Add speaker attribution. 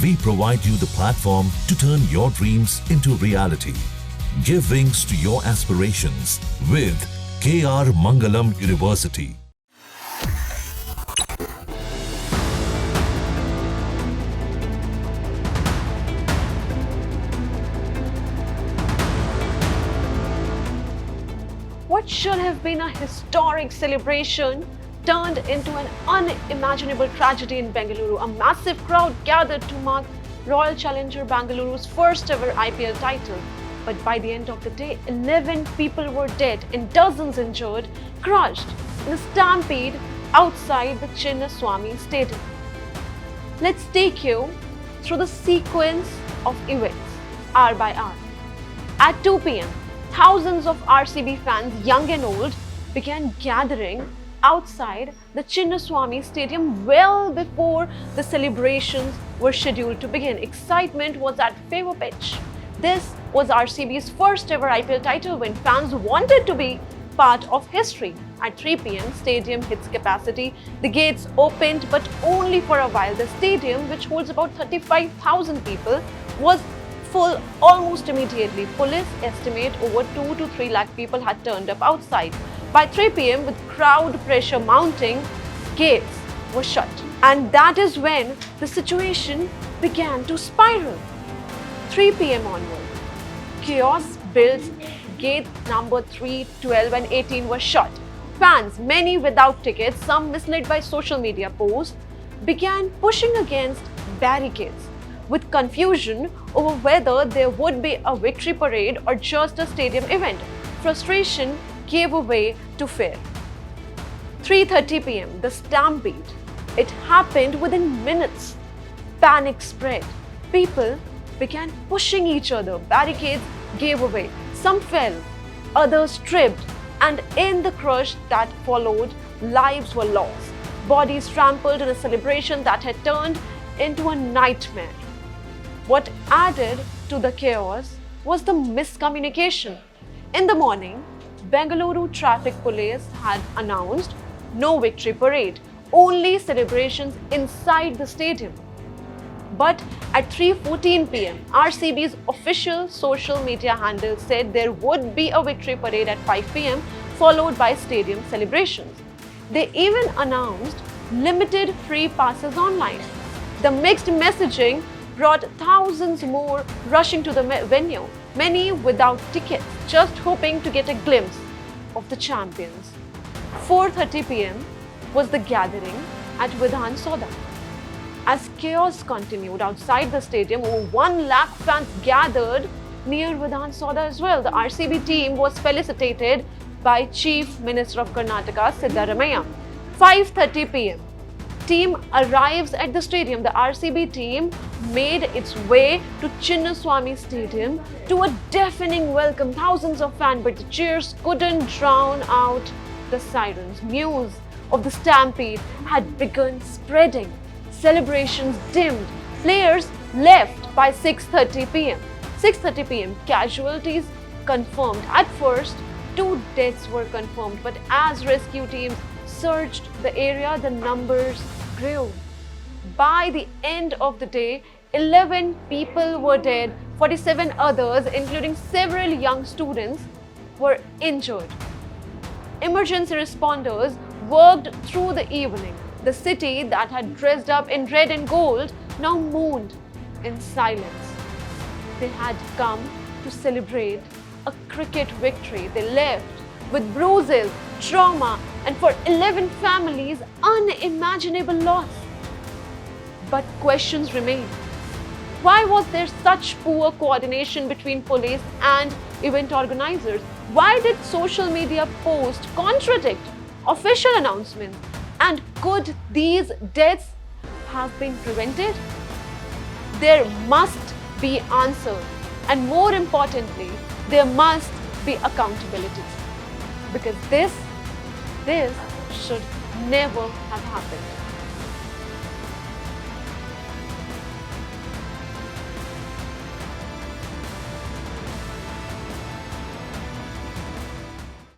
Speaker 1: we provide you the platform to turn your dreams into reality. Give wings to your aspirations with KR Mangalam University.
Speaker 2: What should have been a historic celebration turned into an unimaginable tragedy in Bengaluru. A massive crowd gathered to mark Royal Challengers Bengaluru's first ever IPL title. But by the end of the day, 11 people were dead and dozens injured, crushed in a stampede outside the Chinnaswamy Stadium. Let's take you through the sequence of events, hour by hour. At 2 p.m., thousands of RCB fans, young and old, began gathering outside the Chinnaswamy Stadium well before the celebrations were scheduled to begin. Excitement was at fever pitch. This was RCB's first ever IPL title when fans wanted to be part of history. At 3 p.m, stadium hits capacity. The gates opened, but only for a while. The stadium, which holds about 35,000 people, was full almost immediately. Police estimate over 2 to 3 lakh people had turned up outside. By 3 p.m, with crowd pressure mounting, gates were shut. And that is when the situation began to spiral. 3 p.m. onward, chaos builds. Gates number 3, 12 and 18 were shut. Fans, many without tickets, some misled by social media posts, began pushing against barricades, with confusion over whether there would be a victory parade or just a stadium event. Frustration gave way to fear. 3:30 p.m, the stampede. It happened within minutes. Panic spread. People began pushing each other. Barricades gave way. Some fell, others tripped, and in the crush that followed, lives were lost. Bodies trampled in a celebration that had turned into a nightmare. What added to the chaos was the miscommunication. In the morning, Bengaluru Traffic Police had announced no victory parade, only celebrations inside the stadium. But at 3:14 p.m, RCB's official social media handle said there would be a victory parade at 5 p.m, followed by stadium celebrations. They even announced limited free passes online. The mixed messaging brought thousands more rushing to the venue, many without tickets, just hoping to get a glimpse of the champions. 4:30 p.m. was the gathering at Vidhan Soda. As chaos continued outside the stadium, over 1 lakh fans gathered near Vidhan Soda as well. The RCB team was felicitated by Chief Minister of Karnataka, Siddaramaiah. 5:30 p.m. Team arrives at the stadium. The RCB team made its way to Chinnaswamy Stadium to a deafening welcome. Thousands of fans, but the cheers couldn't drown out the sirens. News of the stampede had begun spreading. Celebrations dimmed. Players left by 6:30 p.m. 6:30 p.m. Casualties confirmed. At first, 2 deaths were confirmed, but as rescue teams searched the area, the numbers grew. By the end of the day, 11 people were dead, 47 others, including several young students, were injured. Emergency responders worked through the evening. The city that had dressed up in red and gold now mourned in silence. They had come to celebrate a cricket victory. They left with bruises, trauma, and for 11 families, unimaginable loss. But questions remain. Why was there such poor coordination between police and event organizers? Why did social media posts contradict official announcements? And could these deaths have been prevented? There must be answers, and more importantly, there must be accountability, because this should never have happened.